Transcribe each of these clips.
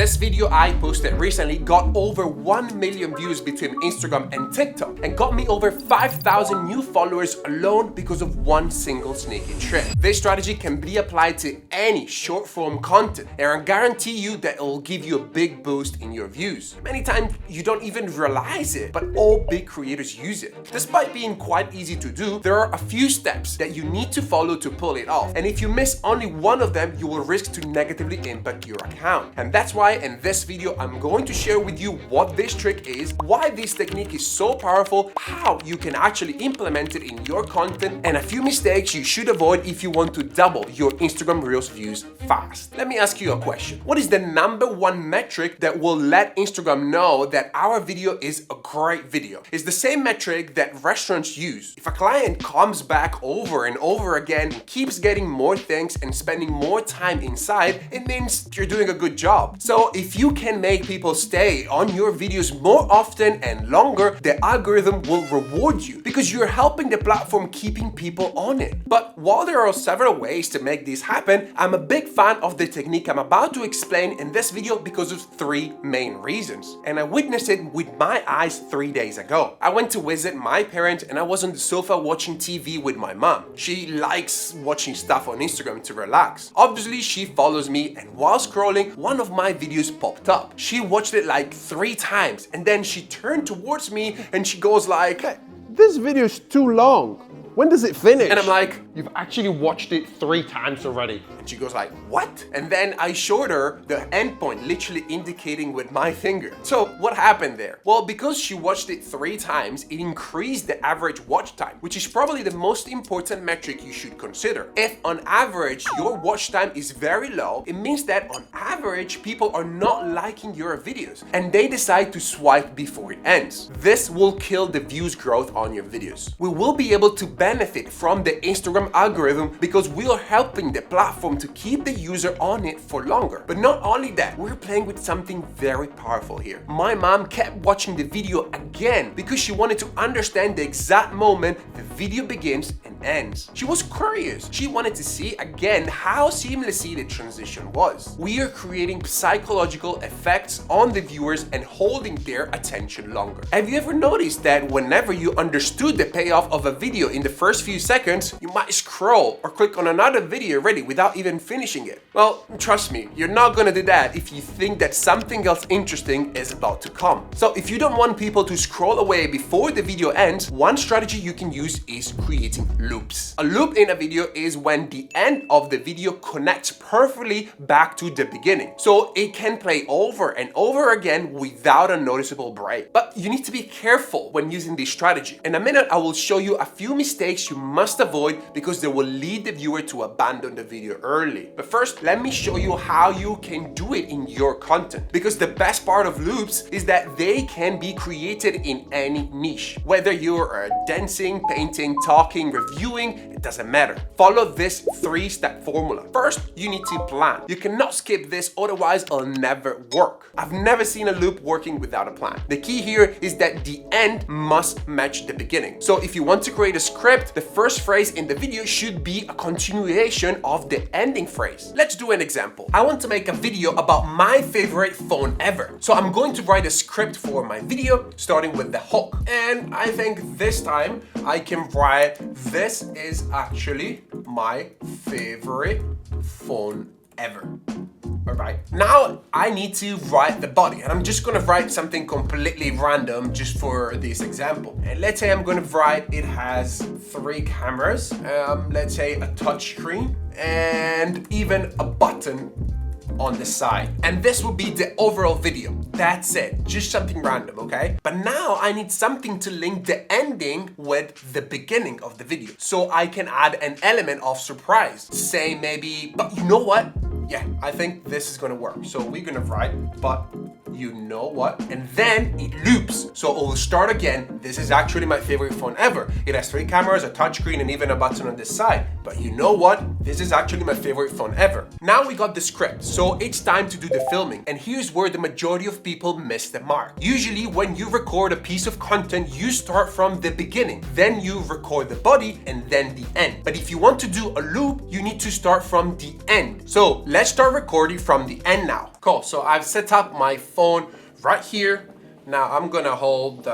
This video I posted recently got over 1 million views between Instagram and TikTok and got me over 5,000 new followers alone because of one single sneaky trick. This strategy can be applied to any short form content, and I guarantee you that it will give you a big boost in your views. Many times you don't even realize it, but all big creators use it. Despite being quite easy to do, there are a few steps that you need to follow to pull it off, and if you miss only one of them, you will risk to negatively impact your account. And that's why in this video I'm going to share with you what this trick is, why this technique is so powerful, how you can actually implement it in your content, and a few mistakes you should avoid if you want to double your Instagram Reels views fast. Let me ask you a question. What is the #1 metric that will let Instagram know that our video is a great video? It's the same metric that restaurants use. If a client comes back over and over again and keeps getting more things and spending more time inside, it means you're doing a good job. So if you can make people stay on your videos more often and longer, the algorithm will reward you because you're helping the platform keeping people on it. But while there are several ways to make this happen, I'm a big fan of the technique I'm about to explain in this video because of 3 main reasons. And I witnessed it with my eyes 3 days ago. I went to visit my parents and I was on the sofa watching TV with my mom. She likes watching stuff on Instagram to relax. Obviously, she follows me, and while scrolling, one of my videos popped up. She watched it like 3 times and then she turned towards me and she goes like, "This video is too long. When does it finish?" And I'm like, "You've actually watched it 3 times already." and she goes like, "What?" And then I showed her the endpoint, literally indicating with my finger. So what happened there? Well, because she watched it 3 times, it increased the average watch time, which is probably the most important metric you should consider. If on average your watch time is very low, it means that on average people are not liking your videos and they decide to swipe before it ends. This will kill the views growth on your videos. We will be able to benefit from the Instagram algorithm because we are helping the platform to keep the user on it for longer. But not only that, we're playing with something very powerful here. My mom kept watching the video again because she wanted to understand the exact moment the video begins and ends. She was curious. She wanted to see again how seamlessly the transition was. We are creating psychological effects on the viewers and holding their attention longer. Have you ever noticed that whenever you understood the payoff of a video in the first few seconds, you might scroll or click on another video already without even finishing it? Well, trust me, you're not gonna do that if you think that something else interesting is about to come. So if you don't want people to scroll away before the video ends, one strategy you can use is creating loops. A loop in a video is when the end of the video connects perfectly back to the beginning. So it can play over and over again without a noticeable break. But you need to be careful when using this strategy. In a minute, I will show you a few mistakes you must avoid because they will lead the viewer to abandon the video early. But first, let me show you how you can do it in your content. Because the best part of loops is that they can be created in any niche. Whether you're dancing, painting, talking, reviewing, it doesn't matter. Follow this 3-step formula. First, you need to plan. You cannot skip this, otherwise it'll never work. I've never seen a loop working without a plan. The key here is that the end must match the beginning. So if you want to create a script, the first phrase in the video should be a continuation of the ending phrase. Let's do an example. I want to make a video about my favorite phone ever. So I'm going to write a script for my video, starting with the hook. And I think this time I can write, "This is actually my favorite phone ever." Alright, now I need to write the body, and I'm just gonna write something completely random just for this example. And let's say I'm gonna write it has 3 cameras, let's say a touch screen, and even a button on the side. And this will be the overall video. That's it, just something random, okay? But now I need something to link the ending with the beginning of the video. So I can add an element of surprise. Say maybe, but you know what? Yeah, I think this is gonna work. So we're gonna write, "But you know what?" And then it loops. So it will start again. "This is actually my favorite phone ever. It has 3 cameras, a touchscreen, and even a button on the side. But you know what? This is actually my favorite phone ever." Now we got the script, so it's time to do the filming. And here's where the majority of people miss the mark. Usually when you record a piece of content, you start from the beginning, then you record the body, and then the end. But if you want to do a loop, you need to start from the end. So let's start recording from the end now. Cool, so I've set up my phone right here. Now I'm gonna hold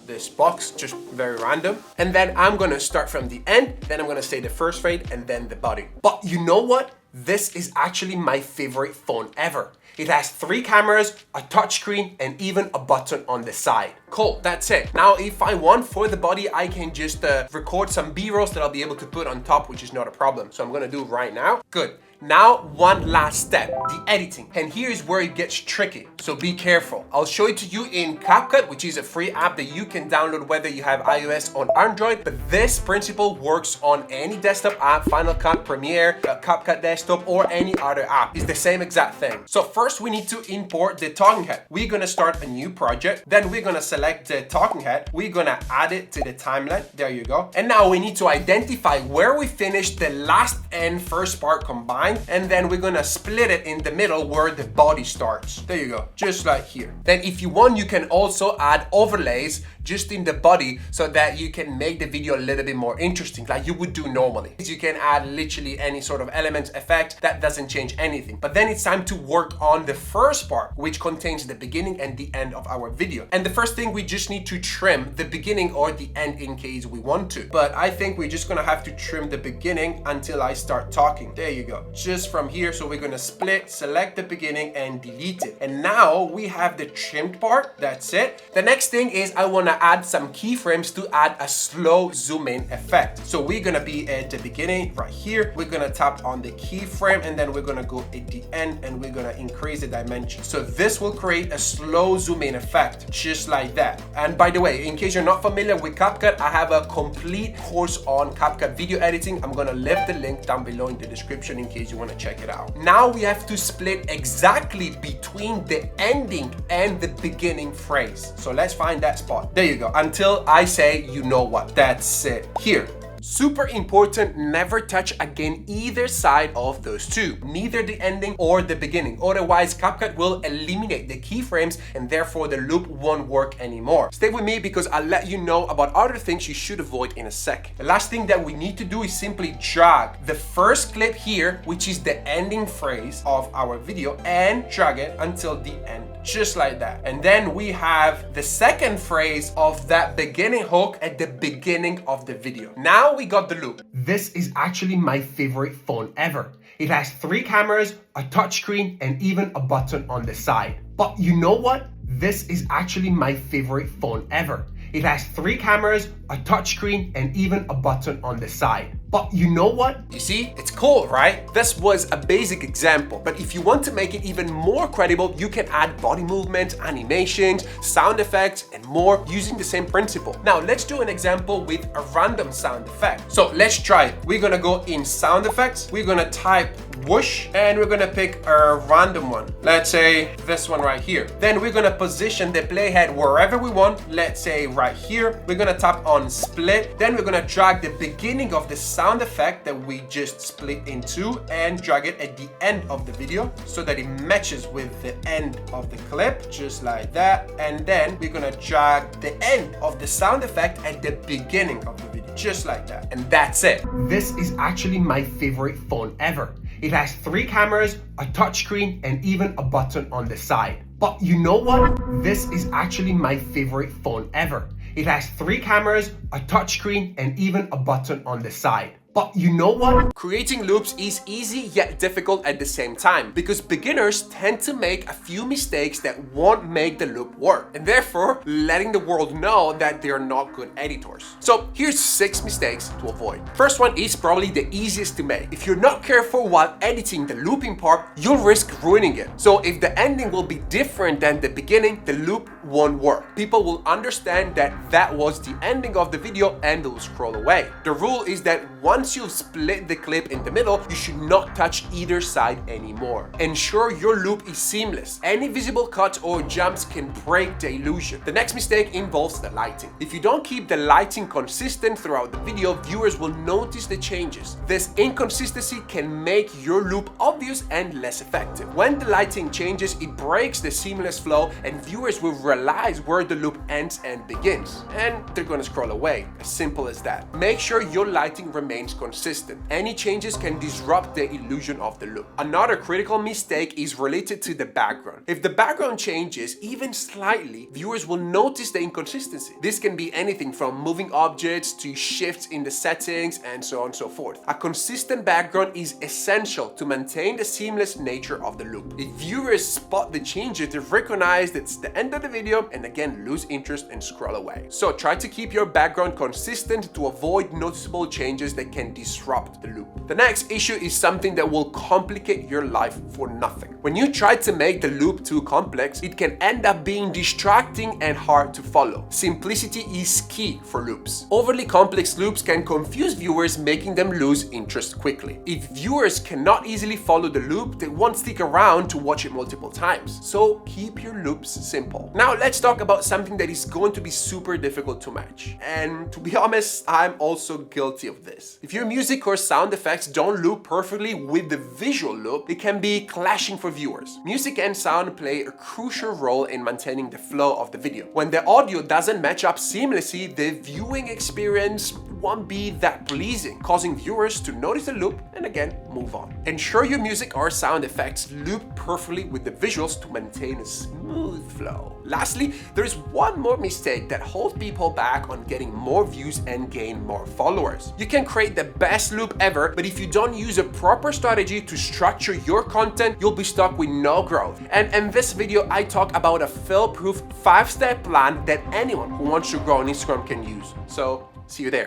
this box, just very random. And then I'm gonna start from the end, then I'm gonna say the first frame and then the body. But you know what? This is actually my favorite phone ever. It has 3 cameras, a touchscreen, and even a button on the side. Cool, that's it. Now, if I want for the body, I can just record some B-rolls that I'll be able to put on top, which is not a problem. So I'm gonna do it right now. Good. Now, one last step, the editing. And here's where it gets tricky, so be careful. I'll show it to you in CapCut, which is a free app that you can download whether you have iOS or Android, but this principle works on any desktop app, Final Cut, Premiere, CapCut Desktop, or any other app. It's the same exact thing. So first we need to import the talking head. We're gonna start a new project, then we're gonna select the talking head, we're gonna add it to the timeline, there you go. And now we need to identify where we finished the last and first part combined, and then we're gonna split it in the middle where the body starts. There you go, just like here. Then if you want, you can also add overlays just in the body so that you can make the video a little bit more interesting, like you would do normally. You can add literally any sort of elements, effect, that doesn't change anything. But then it's time to work on the first part, which contains the beginning and the end of our video. And the first thing, we just need to trim the beginning or the end in case we want to. But I think we're just gonna have to trim the beginning until I start talking. There you go. Just from here, so we're gonna split, select the beginning and delete it. And now we have the trimmed part, that's it. The next thing is I wanna add some keyframes to add a slow zoom in effect. So we're gonna be at the beginning right here. We're gonna tap on the keyframe and then we're gonna go at the end and we're gonna increase the dimension. So this will create a slow zoom in effect, just like that. And by the way, in case you're not familiar with CapCut, I have a complete course on CapCut video editing. I'm gonna leave the link down below in the description in case you wanna check it out. Now we have to split exactly between the ending and the beginning phrase. So let's find that spot. There you go, until I say you know what. That's it. Here. Super important, never touch again either side of those two, neither the ending or the beginning. Otherwise, CapCut will eliminate the keyframes and therefore the loop won't work anymore. Stay with me because I'll let you know about other things you should avoid in a sec. The last thing that we need to do is simply drag the first clip here, which is the ending phrase of our video, and drag it until the end. Just like that. And then we have the second phrase of that beginning hook at the beginning of the video. Now we got the loop. This is actually my favorite phone ever. It has 3 cameras, a touchscreen, and even a button on the side. But you know what? This is actually my favorite phone ever. It has 3 cameras, a touchscreen, and even a button on the side. But you know what? You see, it's cool, right? This was a basic example, but if you want to make it even more credible, you can add body movement, animations, sound effects, and more using the same principle. Now, let's do an example with a random sound effect. So let's try it. We're gonna go in sound effects. We're gonna type whoosh, and we're gonna pick a random one. Let's say this one right here. Then we're gonna position the playhead wherever we want. Let's say right here. We're gonna tap on split. Then we're gonna drag the beginning of the sound effect that we just split in two and drag it at the end of the video so that it matches with the end of the clip, just like that. And then we're gonna drag the end of the sound effect at the beginning of the video, just like that. And that's it. This is actually my favorite phone ever. It has 3 cameras, a touchscreen, and even a button on the side. But you know what? This is actually my favorite phone ever. It has 3 cameras, a touchscreen, and even a button on the side. But you know what? Creating loops is easy yet difficult at the same time because beginners tend to make a few mistakes that won't make the loop work, and therefore letting the world know that they're not good editors. So here's 6 mistakes to avoid. First one is probably the easiest to make. If you're not careful while editing the looping part, you'll risk ruining it. So if the ending will be different than the beginning, the loop won't work. People will understand that that was the ending of the video and they'll scroll away. The rule is that once you've split the clip in the middle, you should not touch either side anymore. Ensure your loop is seamless. Any visible cuts or jumps can break the illusion. The next mistake involves the lighting. If you don't keep the lighting consistent throughout the video, viewers will notice the changes. This inconsistency can make your loop obvious and less effective. When the lighting changes, it breaks the seamless flow and viewers will realize where the loop ends and begins. And they're gonna scroll away. As simple as that. Make sure your lighting remains consistent. Any changes can disrupt the illusion of the loop. Another critical mistake is related to the background. If the background changes even slightly, viewers will notice the inconsistency. This can be anything from moving objects to shifts in the settings and so on and so forth. A consistent background is essential to maintain the seamless nature of the loop. If viewers spot the changes, they recognize that it's the end of the video and again lose interest and scroll away. So try to keep your background consistent to avoid noticeable changes that can disrupt the loop. The next issue is something that will complicate your life for nothing. When you try to make the loop too complex, it can end up being distracting and hard to follow. Simplicity is key for loops. Overly complex loops can confuse viewers, making them lose interest quickly. If viewers cannot easily follow the loop, they won't stick around to watch it multiple times. So keep your loops simple. Now let's talk about something that is going to be super difficult to match. And to be honest, I'm also guilty of this. If your music or sound effects don't loop perfectly with the visual loop, it can be clashing for viewers. Music and sound play a crucial role in maintaining the flow of the video. When the audio doesn't match up seamlessly, the viewing experience won't be that pleasing, causing viewers to notice the loop and again move on. Ensure your music or sound effects loop perfectly with the visuals to maintain a smooth flow. Lastly, there's one more mistake that holds people back on getting more views and gain more followers. You can create the best loop ever, but if you don't use a proper strategy to structure your content, you'll be stuck with no growth. And in this video, I talk about a fail-proof 5-step plan that anyone who wants to grow on Instagram can use. So see you there.